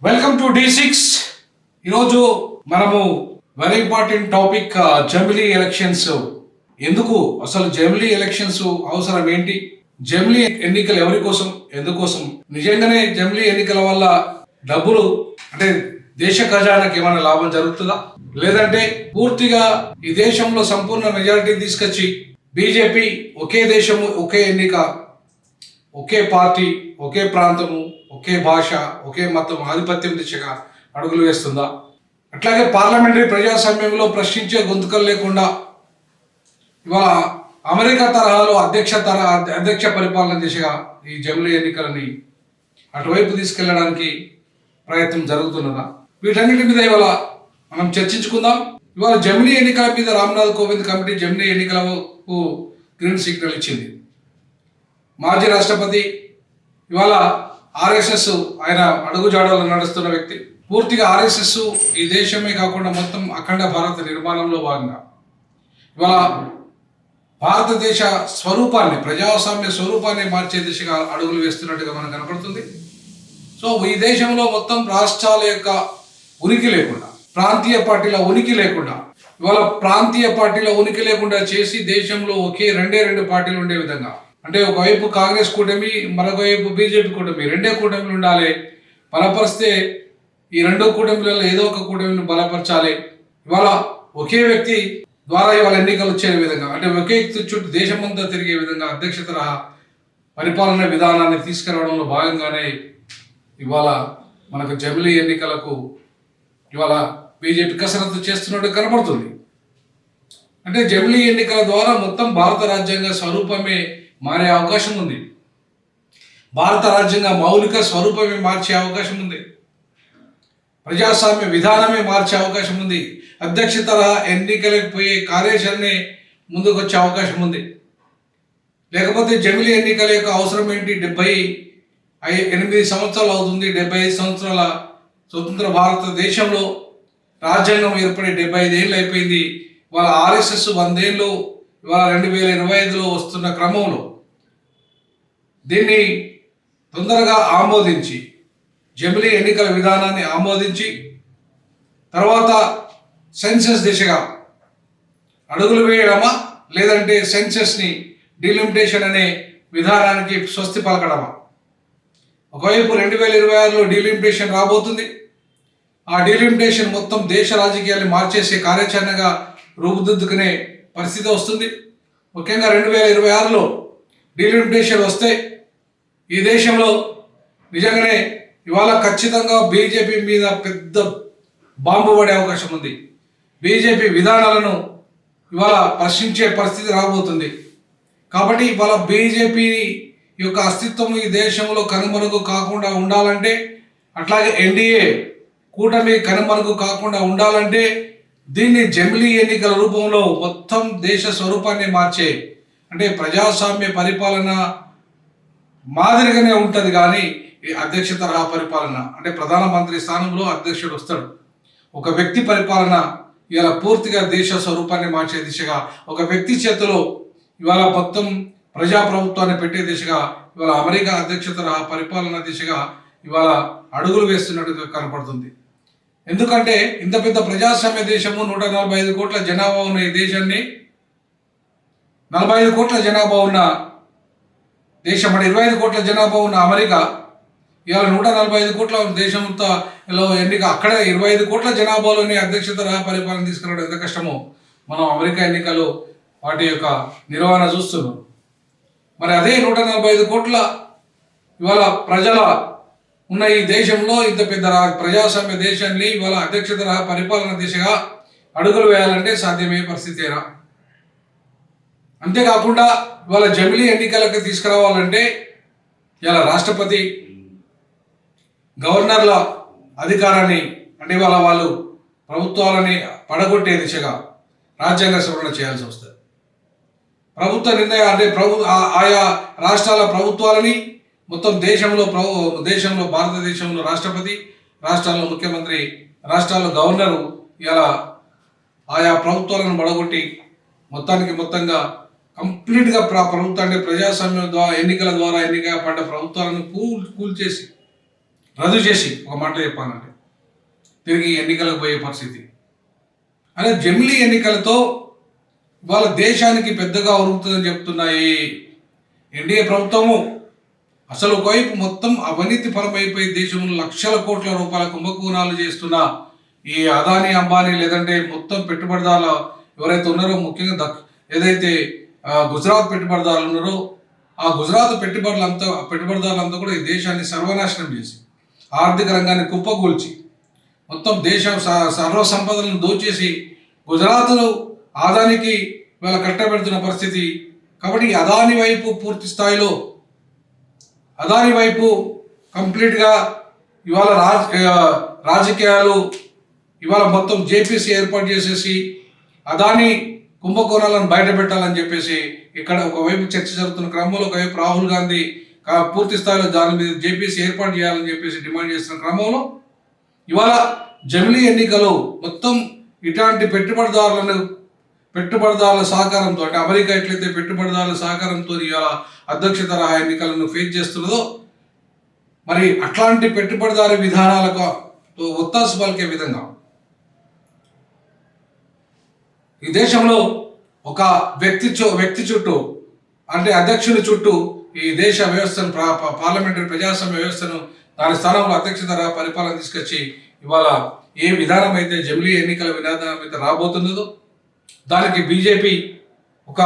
Welcome to D6. ఈరోజు మనము very important topic జమిలీ ఎలక్షన్స్. ఎందుకు అసలు జమిలీ ఎలక్షన్స్ అవసరం ఏంటి? జమిలీ ఎన్నికలు ఎవరి కోసం, ఎందుకోసం? నిజంగానే జమిలీ ఎన్నికల వల్ల డబ్బులు అంటే దేశ ఖజానాకి ఏమైనా లాభం జరుగుతుందా, లేదంటే పూర్తిగా ఈ దేశంలో సంపూర్ణ మెజారిటీ తీసుకొచ్చి బీజేపీ ఒకే దేశము, ఒకే ఎన్నిక, ఒకే పార్టీ, ఒకే ప్రాంతము, ఒకే భాష, ఒకే మతం, ఆధిపత్యం దిశగా అడుగులు వేస్తుందా? అట్లాగే పార్లమెంటరీ ప్రజాస్వామ్యంలో ప్రశ్నించే గొంతుకలు లేకుండా ఇవాళ అమెరికా తరహాలో అధ్యక్ష పరిపాలన దిశగా ఈ జమిలీ ఎన్నికలని అటువైపు తీసుకెళ్లడానికి ప్రయత్నం జరుగుతున్నదా? వీటన్నిటి మీద ఇవాళ మనం చర్చించుకుందాం. ఇవాళ జమిలీ ఎన్నికల మీద రామ్నాథ్ కోవింద్ కమిటీ జమిలీ ఎన్నికలకు గ్రీన్ సిగ్నల్ ఇచ్చింది. మాజీ రాష్ట్రపతి, ఇవాళ ఆర్ఎస్ఎస్ ఆయన అడుగుజాడలో నడుస్తున్న వ్యక్తి, పూర్తిగా ఆర్ఎస్ఎస్ ఈ దేశమే కాకుండా మొత్తం అఖండ భారత నిర్మాణంలో భాగంగా ఇవాళ భారతదేశ స్వరూపాన్ని, ప్రజాస్వామ్య స్వరూపాన్ని మార్చే దిశగా అడుగులు వేస్తున్నట్టుగా మనకు కనపడుతుంది. సో ఈ దేశంలో మొత్తం రాష్ట్రాల యొక్క ఉనికి లేకుండా, ప్రాంతీయ పార్టీల ఉనికి లేకుండా, ఇవాళ ప్రాంతీయ పార్టీల ఉనికి లేకుండా చేసి దేశంలో రెండు పార్టీలు ఉండే విధంగా, అంటే ఒకవైపు కాంగ్రెస్ కూటమి, మరొక వైపు బీజేపీ కూటమి, రెండే కూటమిలు ఉండాలి. బలపరిస్తే ఈ రెండో కూటమిలలో ఏదో ఒక కూటమిని బలపరచాలి. ఇవాళ ఒకే వ్యక్తి ద్వారా ఇవాళ ఎన్నికలు వచ్చే విధంగా, అంటే ఒకే వ్యక్తి చుట్టూ దేశమంతా తిరిగే విధంగా అధ్యక్ష తరహా పరిపాలన విధానాన్ని తీసుకురావడంలో భాగంగానే ఇవాళ మనకు జమిలీ ఎన్నికలకు ఇవాళ బీజేపీ కసరత్తు చేస్తున్నట్టు కనబడుతుంది. అంటే జమిలీ ఎన్నికల ద్వారా మొత్తం భారత రాజ్యాంగ స్వరూపమే మారే అవకాశం ఉంది. భారత రాజ్యాంగ మౌలిక స్వరూపమే మార్చే అవకాశం ఉంది. ప్రజాస్వామ్య విధానమే మార్చే అవకాశం ఉంది. అధ్యక్ష తరహా ఎన్నికలకు పోయే కార్యాచరణే ముందుకు వచ్చే అవకాశం ఉంది. లేకపోతే జమిలీ ఎన్నికల యొక్క అవసరం ఏంటి? 78 సంవత్సరాలు అవుతుంది. 75 సంవత్సరాల స్వతంత్ర భారతదేశంలో రాజ్యాంగం ఏర్పడి 75 ఏళ్ళు అయిపోయింది. ఇవాళ ఆర్ఎస్ఎస్ 100 ఏళ్ళు ఇవాళ 2025లో వస్తున్న క్రమంలో దీన్ని తొందరగా ఆమోదించి, జమిలీ ఎన్నికల విధానాన్ని ఆమోదించి, తర్వాత సెన్సస్ దిశగా అడుగులు వేయడమా, లేదంటే సెన్సస్ని డీలిమిటేషన్ అనే విధానానికి స్వస్తి పలకడమా? ఒకవైపు 2026లో డీలిమిటేషన్ రాబోతుంది. ఆ డీలిమిటేషన్ మొత్తం దేశ రాజకీయాన్ని మార్చేసే కార్యాచరణగా రూపుదిద్దుకునే పరిస్థితి వస్తుంది. ముఖ్యంగా 2026లో డీలిమిటేషన్ వస్తే ఈ దేశంలో నిజంగానే ఇవాళ ఖచ్చితంగా బీజేపీ మీద పెద్ద బాంబు పడే అవకాశం ఉంది. బీజేపీ విధానాలను ఇవాళ ప్రశ్నించే పరిస్థితి రాబోతుంది. కాబట్టి ఇవాళ బీజేపీ యొక్క అస్తిత్వం ఈ దేశంలో కనుమరుగు కాకుండా ఉండాలంటే, అట్లాగే ఎన్డీఏ కూటమి కనుమరుగు కాకుండా ఉండాలంటే దీన్ని జమిలీ ఎన్నికల రూపంలో మొత్తం దేశ స్వరూపాన్ని మార్చే, అంటే ప్రజాస్వామ్య పరిపాలన మాదిరిగానే ఉంటుంది. కానీ ఈ అధ్యక్ష తరహా పరిపాలన అంటే ప్రధానమంత్రి స్థానంలో అధ్యక్షుడు వస్తాడు. ఒక వ్యక్తి పరిపాలన ఇవాళ పూర్తిగా దేశ స్వరూపాన్ని మార్చే దిశగా, ఒక వ్యక్తి చేతిలో ఇవాళ మొత్తం ప్రజాప్రభుత్వాన్ని పెట్టే దిశగా ఇవాళ అమెరికా అధ్యక్ష తరహా పరిపాలన దిశగా ఇవాళ అడుగులు వేస్తున్నట్టుగా కనపడుతుంది. ఎందుకంటే ఇంత పెద్ద ప్రజాస్వామ్య దేశము, 145 కోట్ల జనాభా ఉన్న ఈ దేశాన్ని, 45 కోట్ల జనాభా ఉన్న దేశం, అంటే 25 కోట్ల జనాభా ఉన్న అమెరికా ఇవాళ 145 కోట్ల దేశంతో ఎన్నిక, అక్కడ 25 కోట్ల జనాభాలోని అధ్యక్ష తరహా పరిపాలన తీసుకురావడం ఎంత కష్టమో మనం అమెరికా ఎన్నికలు వాటి యొక్క నిర్వహణ చూస్తున్నాం. మరి అదే 145 కోట్ల ఇవాళ ప్రజల ఉన్న ఈ దేశంలో ఇంత పెద్ద ప్రజాస్వామ్య దేశాన్ని ఇవాళ అధ్యక్ష తరహా పరిపాలన దిశగా అడుగులు వేయాలంటే సాధ్యమయ్యే పరిస్థితేనా? అంతేకాకుండా ఇవాళ జమిలీ ఎన్నికలకు తీసుకురావాలంటే ఇలా రాష్ట్రపతి, గవర్నర్ల అధికారాన్ని, అంటే ఇవాళ వాళ్ళు ప్రభుత్వాలని పడగొట్టే దిశగా రాజ్యాంగ సవరణ చేయాల్సి వస్తుంది. ప్రభుత్వ నిర్ణయం అంటే ఆయా రాష్ట్రాల ప్రభుత్వాలని మొత్తం దేశంలో భారతదేశంలో రాష్ట్రపతి, రాష్ట్రాల్లో ముఖ్యమంత్రి, రాష్ట్రాల్లో గవర్నరు ఇలా ఆయా ప్రభుత్వాలను పడగొట్టి మొత్తంగా కంప్లీట్గా ప్రభుత్వం, అంటే ప్రజాస్వామ్యం ద్వారా ఎన్నికల ద్వారా ఎన్నిక పడ్డ ప్రభుత్వాలను కూల్చేసి రద్దు చేసి ఒక మాట చెప్పాలంటే తిరిగి ఎన్నికలకు పోయే పరిస్థితి. అదే జమిలీ ఎన్నికలతో ఇవాళ దేశానికి పెద్దగా ఉరుగుతుందని చెప్తున్నాయి ఎన్డీఏ ప్రభుత్వము. అసలు ఒకవైపు మొత్తం అవినీతి పరమైపోయి దేశంలో లక్షల కోట్ల రూపాయల కుంభకోణాలు చేస్తున్న ఈ అదానీ అంబానీ లేదంటే మొత్తం పెట్టుబడిదారుల ఎవరైతే ఉన్నారో, ముఖ్యంగా ఏదైతే గుజరాత్ పెట్టుబడిదారులు ఉన్నారో ఆ గుజరాత్ పెట్టుబడిదారులంతా కూడా ఈ దేశాన్ని సర్వనాశనం చేసి ఆర్థిక రంగాన్ని కుప్పగూల్చి మొత్తం దేశం సర్వ సంపదలను దోచేసి గుజరాత్ను అదానికి ఇవాళ కట్టబెడుతున్న పరిస్థితి. కాబట్టి అదాని వైపు పూర్తి స్థాయిలో అదాని వైపు కంప్లీట్గా ఇవాళ రాజకీయాలు ఇవాళ మొత్తం జేపీసీ ఏర్పాటు చేసేసి అదాని కుంభకోణాలను బయట పెట్టాలని చెప్పేసి ఇక్కడ ఒకవైపు చర్చ జరుగుతున్న క్రమంలో ఒకవైపు రాహుల్ గాంధీ పూర్తి స్థాయిలో దాని మీద జేపీసీ ఏర్పాటు చేయాలని చెప్పేసి డిమాండ్ చేస్తున్న క్రమంలో ఇవాళ జమిలీ ఎన్నికలు మొత్తం ఇట్లాంటి పెట్టుబడిదారుల సహకారంతో, అంటే అమెరికా ఎట్లయితే పెట్టుబడిదారుల సహకారంతో ఇవాళ అధ్యక్ష తరహా ఎన్నికలను ఫేస్ చేస్తున్నదో మరి అట్లాంటి పెట్టుబడిదారు విధానాలకు ఒత్తాసు పలికే విధంగా ఈ దేశంలో ఒక వ్యక్తి చుట్టూ, అంటే అధ్యక్షుని చుట్టూ ఈ దేశ వ్యవస్థను పార్లమెంటరీ ప్రజాస్వామ్య వ్యవస్థను దాని స్థానంలో అధ్యక్ష తరహా పరిపాలన తీసుకొచ్చి ఇవాళ ఏ విధానం అయితే జమిలీ ఎన్నికల విధానం అయితే రాబోతున్నదో దానికి బీజేపీ ఒక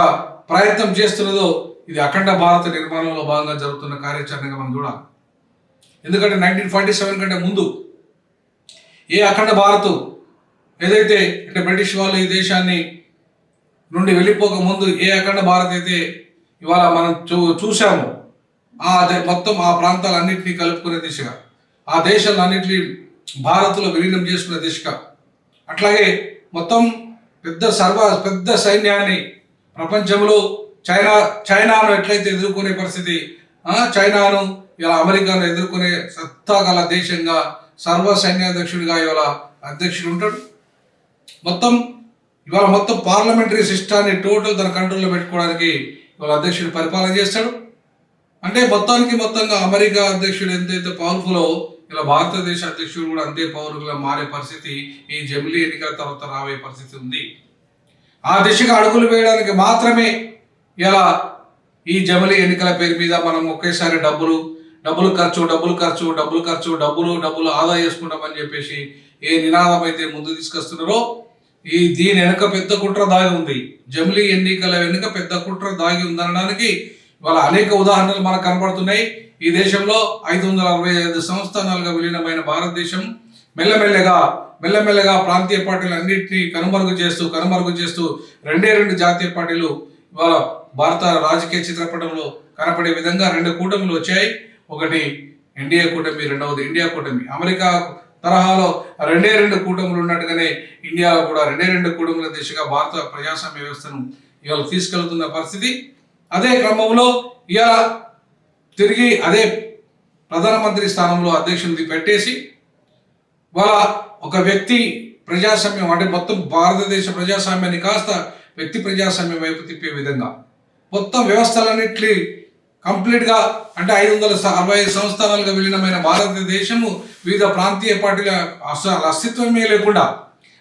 ప్రయత్నం చేస్తున్నదో ఇది అఖండ భారత నిర్మాణంలో భాగంగా జరుగుతున్న కార్యాచరణగా మనం చూడాలి. ఎందుకంటే 1947 కంటే ముందు ఏ అఖండ భారత్ ఏదైతే అంటే బ్రిటిష్ వాళ్ళు ఈ దేశాన్ని నుండి వెళ్ళిపోక ముందు ఏ అఖండ భారత్ అయితే ఇవాళ మనం చూసాము మొత్తం ఆ ప్రాంతాలన్నింటినీ కలుపుకునే దిశగా, ఆ దేశాలన్నింటినీ భారత్లో విలీనం చేసుకునే దిశగా, అట్లాగే మొత్తం పెద్ద సైన్యాన్ని ప్రపంచంలో చైనాను ఎట్లయితే ఎదుర్కొనే పరిస్థితి, చైనాను ఇలా అమెరికాను ఎదుర్కొనే సత్తా గల దేశంగా సర్వ సైన్యాధ్యక్షుడిగా ఇవాళ అధ్యక్షుడు ఉంటాడు. ఇవాళ మొత్తం పార్లమెంటరీ సిస్టాన్ని టోటల్ తన కంట్రోల్లో పెట్టుకోవడానికి ఇవాళ అధ్యక్షుడు పరిపాలన చేస్తాడు. అంటే మొత్తంగా అమెరికా అధ్యక్షుడు ఎంతైతే పవర్ఫుల్లో ఇలా భారతదేశ అధ్యక్షుడు కూడా అంతే పవర్ఫుల్గా మారే పరిస్థితి ఈ జమిలీ ఎన్నికల తర్వాత రాబోయే పరిస్థితి ఉంది. ఆ దిశగా అడుగులు వేయడానికి మాత్రమే ఇలా ఈ జమిలీ ఎన్నికల పేరు మీద మనం ఒకేసారి డబ్బులు ఖర్చు ఆదా చేసుకుంటామని చెప్పేసి ఏ నినాదం అయితే ముందు తీసుకొస్తున్నారో దీని వెనుక పెద్ద కుట్ర దాగి ఉంది. జమిలీ ఎన్నికల వెనుక పెద్ద కుట్ర దాగి ఉందనడానికి ఇవాళ అనేక ఉదాహరణలు మనకు కనపడుతున్నాయి. ఈ దేశంలో 565 సంస్థానాలుగా విలీనమైన భారతదేశం మెల్లమెల్లగా ప్రాంతీయ పార్టీలు అన్నింటినీ కనుమరుగు చేస్తూ రెండు జాతీయ పార్టీలు ఇవాళ భారత రాజకీయ చిత్రపటంలో కనపడే విధంగా 2 కూటములు వచ్చాయి. ఒకటి ఎన్డీఏ కూటమి, రెండవది ఇండియా కూటమి. అమెరికా తరహాలో 2 కూటములు ఉన్నట్టుగానే ఇండియాలో కూడా 2 కూటముల దిశగా భారత ప్రజాస్వామ్య వ్యవస్థను ఇవాళ తీసుకెళ్తున్న పరిస్థితి. అదే క్రమంలో ఇవాళ తిరిగి అదే ప్రధానమంత్రి స్థానంలో అధ్యక్షుడిని పెట్టేసి వాళ్ళ ఒక వ్యక్తి ప్రజాస్వామ్యం, అంటే మొత్తం భారతదేశ ప్రజాస్వామ్యాన్ని కాస్త వ్యక్తి ప్రజాస్వామ్యం వైపు తిప్పే విధంగా మొత్తం వ్యవస్థలన్నింటినీ కంప్లీట్గా, అంటే 565 సంస్థానాలుగా విలీనమైన భారతదేశము వివిధ ప్రాంతీయ పార్టీల అస్తిత్వమే లేకుండా,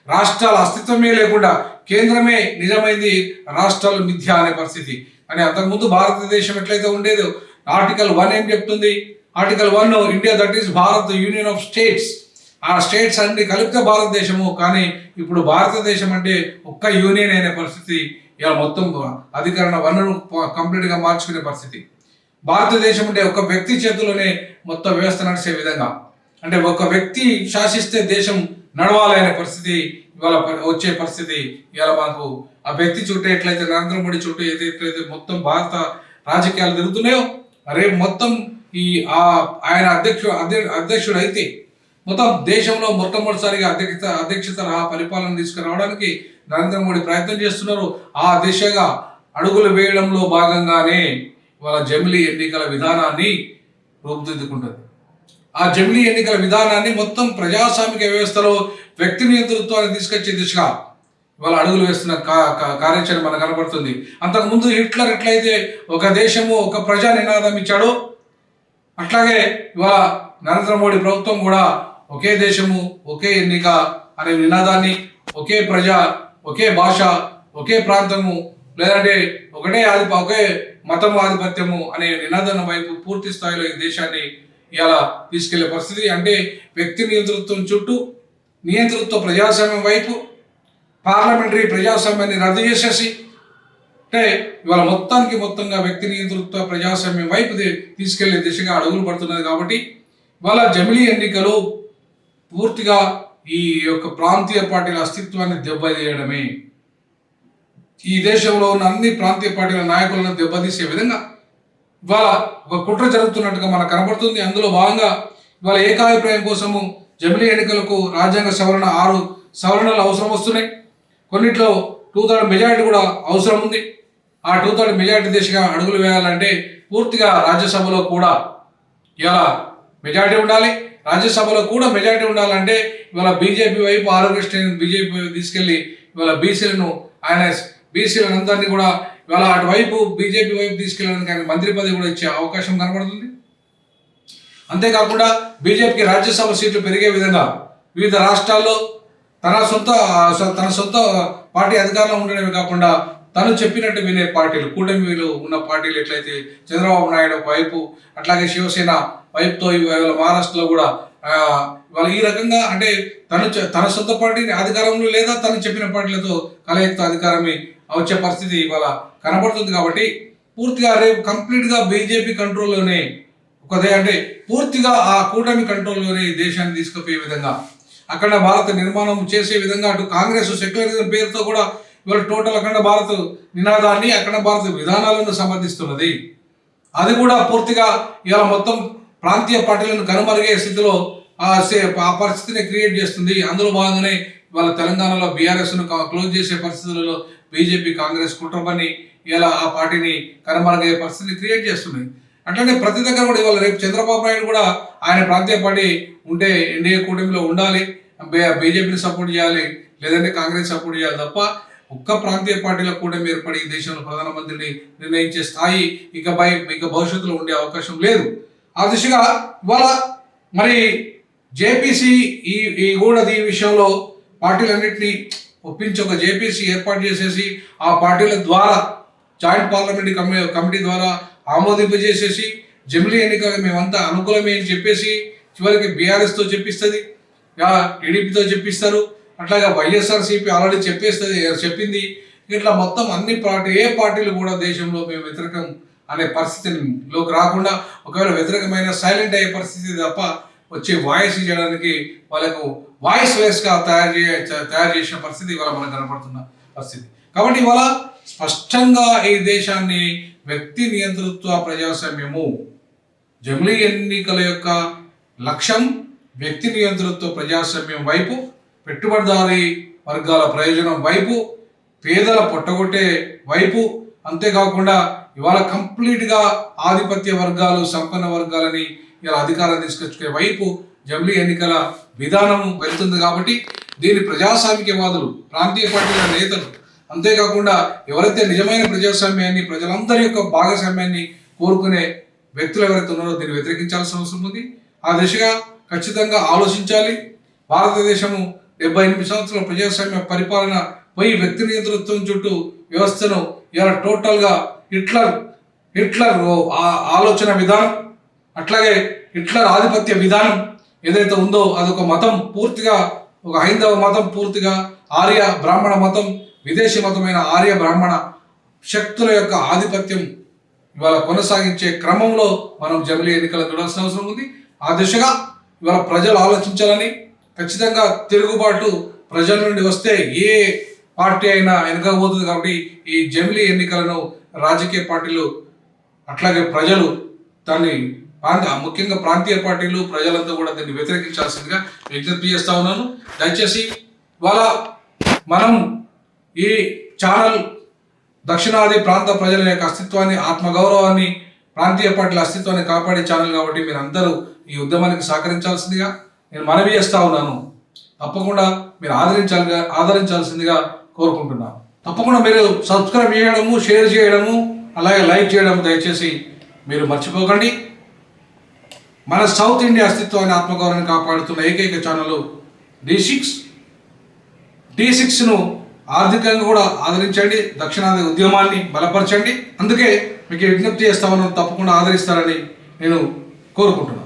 రాష్ట్రాల అస్తిత్వమే లేకుండా కేంద్రమే నిజమైంది, రాష్ట్రాలు మిథ్య అనే పరిస్థితి. అని అంతకుముందు భారతదేశం ఎట్లయితే ఉండేదో ఆర్టికల్ 1 ఏం చెప్తుంది? Article 1 India that is Bharat union of states. ఆ స్టేట్స్ అన్ని కలిపితే భారతదేశము. కానీ ఇప్పుడు భారతదేశం అంటే ఒక్క యూనియన్ అనే పరిస్థితి. ఇలా మొత్తం అధికరణ 1ను కంప్లీట్గా మార్చుకునే పరిస్థితి. భారతదేశం అంటే ఒక వ్యక్తి చేతిలోనే మొత్తం వ్యవస్థ నడిచే విధంగా, అంటే ఒక వ్యక్తి శాసిస్తే దేశం నడవాలి అనే పరిస్థితి ఇవాళ వచ్చే పరిస్థితి ఇవాళ మనకు ఆ వ్యక్తి చుట్టూ ఎట్లయితే నరేంద్ర మోడీ చుట్టూ ఎట్లయితే మొత్తం భారత రాజకీయాలు తిరుగుతున్నాయో, రేపు మొత్తం ఆయన అధ్యక్షుడు అయితే మొత్తం దేశంలో మొట్టమొదటిసారిగా అధ్యక్ష తరహా పరిపాలన తీసుకురావడానికి నరేంద్ర మోడీ ప్రయత్నం చేస్తున్నారు. ఆ దిశగా అడుగులు వేయడంలో భాగంగానే ఇవాళ జమిలీ ఎన్నికల విధానాన్ని రూపుదిద్దుకుంటుంది. ఆ జమిలీ ఎన్నికల విధానాన్ని మొత్తం ప్రజాస్వామిక వ్యవస్థలో వ్యక్తి నియంతృత్వాన్ని తీసుకొచ్చే దిశగా ఇవాళ అడుగులు వేస్తున్న కార్యాచరణ మనకు కనబడుతుంది. అంతకుముందు హిట్లర్ ఎట్లయితే ఒక దేశము ఒక ప్రజా నినాదం ఇచ్చాడో, అట్లాగే ఇవాళ నరేంద్ర మోడీ ప్రభుత్వం కూడా ఒకే దేశము ఒకే ఎన్నిక అనే నినాదాన్ని, ఒకే ప్రజ ఒకే భాష ఒకే ప్రాంతము లేదంటే ఒకే మతం ఆధిపత్యము అనే నినాదాన్ని వైపు పూర్తి స్థాయిలో ఈ దేశాన్ని ఇలా తీసుకెళ్లే పరిస్థితి. అంటే వ్యక్తి నియంతృత్వం చుట్టూ నియంతృత్వ ప్రజాస్వామ్యం వైపు పార్లమెంటరీ ప్రజాస్వామ్యాన్ని రద్దు చేసేసి అంటే ఇవాళ మొత్తంగా వ్యక్తి నియంతృత్వ ప్రజాస్వామ్యం వైపు తీసుకెళ్లే దిశగా అడుగులు పడుతున్నది. కాబట్టి ఇవాళ జమిలీ ఎన్నికలు పూర్తిగా ఈ యొక్క ప్రాంతీయ పార్టీల అస్తిత్వాన్ని దెబ్బతీయడమే, ఈ దేశంలో ఉన్న అన్ని ప్రాంతీయ పార్టీల నాయకులను దెబ్బతీసే విధంగా ఇవాళ ఒక కుట్ర జరుగుతున్నట్టుగా మనకు కనబడుతుంది. అందులో భాగంగా ఇవాళ ఏకాభిప్రాయం కోసము జమిలీ ఎన్నికలకు రాజ్యాంగ సవరణ 6 సవరణలు అవసరం వస్తున్నాయి. కొన్నిట్లో 2/3 మెజారిటీ కూడా అవసరం ఉంది. ఆ 2/3 మెజారిటీ దిశగా అడుగులు వేయాలంటే పూర్తిగా రాజ్యసభలో కూడా ఇలా మెజారిటీ ఉండాలి. రాజ్యసభలో కూడా మెజారిటీ ఉండాలంటే ఇవాళ బీజేపీ వైపు ఆరోగ్యశ్రేణి బీజేపీ వైపు తీసుకెళ్లి ఇవాళ బీసీలను అందరినీ కూడా ఇవాళ అటువైపు బీజేపీ వైపు తీసుకెళ్ళడానికి ఆయన మంత్రి పదవి కూడా ఇచ్చే అవకాశం కనబడుతుంది. అంతేకాకుండా బీజేపీకి రాజ్యసభ సీట్లు పెరిగే విధంగా వివిధ రాష్ట్రాల్లో తన సొంత పార్టీ అధికారంలో ఉండడమే కాకుండా తను చెప్పినట్టు వినే పార్టీలు, కూటమిలో ఉన్న పార్టీలు ఎట్లయితే చంద్రబాబు నాయుడు వైపు అట్లాగే శివసేన వైపుతో ఇవాళ మహారాష్ట్రలో కూడా ఇవాళ ఈ రకంగా అంటే తన సొంత పార్టీని అధికారంలో లేదా తను చెప్పిన పార్టీలతో కలయికతో అధికారమే వచ్చే పరిస్థితి ఇవాళ కనబడుతుంది. కాబట్టి పూర్తిగా రేపు కంప్లీట్గా బీజేపీ కంట్రోల్లోనే అంటే పూర్తిగా ఆ కూటమి కంట్రోల్లోనే ఈ దేశాన్ని తీసుకుపోయే విధంగా అఖండ భారత నిర్మాణం చేసే విధంగా అటు కాంగ్రెస్ సెక్యులరిజం పేరుతో కూడా ఇవాళ టోటల్ అఖండ భారత్ నినాదాన్ని అఖండ భారత విధానాలను సమర్థిస్తున్నది. అది కూడా పూర్తిగా ఇవాళ మొత్తం ప్రాంతీయ పార్టీలను కనుమరుగే స్థితిలో ఆ పరిస్థితిని క్రియేట్ చేస్తుంది. అందులో భాగంగానే ఇవాళ తెలంగాణలో బీఆర్ఎస్ను క్లోజ్ చేసే పరిస్థితులలో బీజేపీ కాంగ్రెస్ కుట్రపని ఇలా ఆ పార్టీని కనుమరుగే పరిస్థితిని క్రియేట్ చేస్తున్నాయి. అట్లనే ప్రతి దగ్గర కూడా ఇవాళ రేపు చంద్రబాబు నాయుడు కూడా ఆయన ప్రాంతీయ పార్టీ ఉంటే ఎన్డీఏ కూటమిలో ఉండాలి, బీజేపీని సపోర్ట్ చేయాలి, లేదంటే కాంగ్రెస్ సపోర్ట్ చేయాలి తప్ప ఒక్క ప్రాంతీయ పార్టీల కూటమి ఏర్పడి ఈ దేశంలో ప్రధానమంత్రిని నిర్ణయించే స్థాయి ఇక భవిష్యత్తులో ఉండే అవకాశం లేదు. ఆ దిశగా ఇవాళ మరి జేపీసీ ఈ కూడా ఈ విషయంలో పార్టీలన్నింటినీ ఒప్పించి ఒక జేపీసీ ఏర్పాటు చేసేసి ఆ పార్టీల ద్వారా జాయింట్ పార్లమెంటరీ కమిటీ ద్వారా ఆమోదింపజేసేసి జమిలీ ఎన్నికలు మేమంతా అనుకూలమే అని చెప్పేసి చివరికి బీఆర్ఎస్తో చెప్పిస్తుంది, టీడీపీతో చెప్పిస్తారు, అట్లాగా వైఎస్ఆర్సీపీ ఆల్రెడీ చెప్పింది. ఇట్లా మొత్తం అన్ని ఏ పార్టీలు కూడా దేశంలో మేము వ్యతిరేకం అనే పరిస్థితిలోకి రాకుండా ఒకవేళ వ్యతిరేకమైన సైలెంట్ అయ్యే పరిస్థితి తప్ప వచ్చి వాయిస్ చేయడానికి వాళ్ళకు వాయిస్ లెస్గా తయారు చేసిన పరిస్థితి ఇవాళ మనకు కనపడుతున్న పరిస్థితి. కాబట్టి ఇవాళ స్పష్టంగా ఈ దేశాన్ని వ్యక్తి నియంతృత్వ ప్రజాస్వామ్యము, జమిలీ ఎన్నికల యొక్క లక్ష్యం వ్యక్తి నియంతృత్వ ప్రజాస్వామ్యం వైపు, పెట్టుబడిదారీ వర్గాల ప్రయోజనం వైపు, పేదల పొట్టగొట్టే వైపు, అంతేకాకుండా ఇవాళ కంప్లీట్గా ఆధిపత్య వర్గాలు సంపన్న వర్గాలని ఇలా అధికారం తీసుకొచ్చుకునే వైపు జమిలీ ఎన్నికల విధానం వెళ్తుంది. కాబట్టి దీని ప్రజాస్వామికవాదులు, ప్రాంతీయ పార్టీల నేతలు, అంతేకాకుండా ఎవరైతే నిజమైన ప్రజాస్వామ్యాన్ని ప్రజలందరి యొక్క భాగస్వామ్యాన్ని కోరుకునే వ్యక్తులు ఎవరైతే ఉన్నారో దీన్ని వ్యతిరేకించాల్సిన అవసరం ఉంది. ఆ దిశగా ఖచ్చితంగా ఆలోచించాలి. భారతదేశము 78 సంవత్సరాల ప్రజాస్వామ్య పరిపాలన పోయి వ్యక్తి నియంతృత్వం చుట్టూ వ్యవస్థను ఇలా టోటల్గా హిట్లర్ ఆలోచన విధానం, అట్లాగే హిట్లర్ ఆధిపత్య విధానం ఏదైతే ఉందో అదొక మతం, పూర్తిగా ఒక హైందవ మతం, పూర్తిగా ఆర్య బ్రాహ్మణ మతం, విదేశీ మతమైన ఆర్య బ్రాహ్మణ శక్తుల యొక్క ఆధిపత్యం ఇవాళ కొనసాగించే క్రమంలో మనం జమిలీ ఎన్నికలను చూడాల్సిన అవసరం ఉంది. ఆ దిశగా ఇవాళ ప్రజలు ఆలోచించాలని, ఖచ్చితంగా తిరుగుబాటు ప్రజల నుండి వస్తే ఏ పార్టీ అయినా వెనకపోతుంది. కాబట్టి ఈ జమిలీ ఎన్నికలను రాజకీయ పార్టీలు అట్లాగే ప్రజలు దాన్ని ముఖ్యంగా ప్రాంతీయ పార్టీలు ప్రజలంతా కూడా దీన్ని వ్యతిరేకించాల్సిందిగా విజ్ఞప్తి చేస్తా ఉన్నాను. దయచేసి ఇవాళ మనం ఈ ఛానల్ దక్షిణాది ప్రాంత ప్రజల యొక్క అస్తిత్వాన్ని, ఆత్మగౌరవాన్ని, ప్రాంతీయ పార్టీల అస్తిత్వాన్ని కాపాడే ఛానల్ కాబట్టి మీరు అందరూ ఈ ఉద్యమానికి సహకరించాల్సిందిగా నేను మనవి చేస్తా ఉన్నాను. తప్పకుండా మీరు ఆదరించాల్సిందిగా కోరుకుంటున్నాను. తప్పకుండా మీరు సబ్స్క్రైబ్ చేయడము, షేర్ చేయడము, అలాగే లైక్ చేయడము దయచేసి మీరు మర్చిపోకండి. మన సౌత్ ఇండియా అస్తిత్వాన్ని ఆత్మగౌరవాన్ని కాపాడుతున్న ఏకైక ఛానల్ D6ను ఆర్థికంగా కూడా ఆదరించండి, దక్షిణాది ఉద్యమాన్ని బలపరచండి. అందుకే మీకు విజ్ఞప్తి చేస్తామని తప్పకుండా ఆదరిస్తారని నేను కోరుకుంటున్నాను.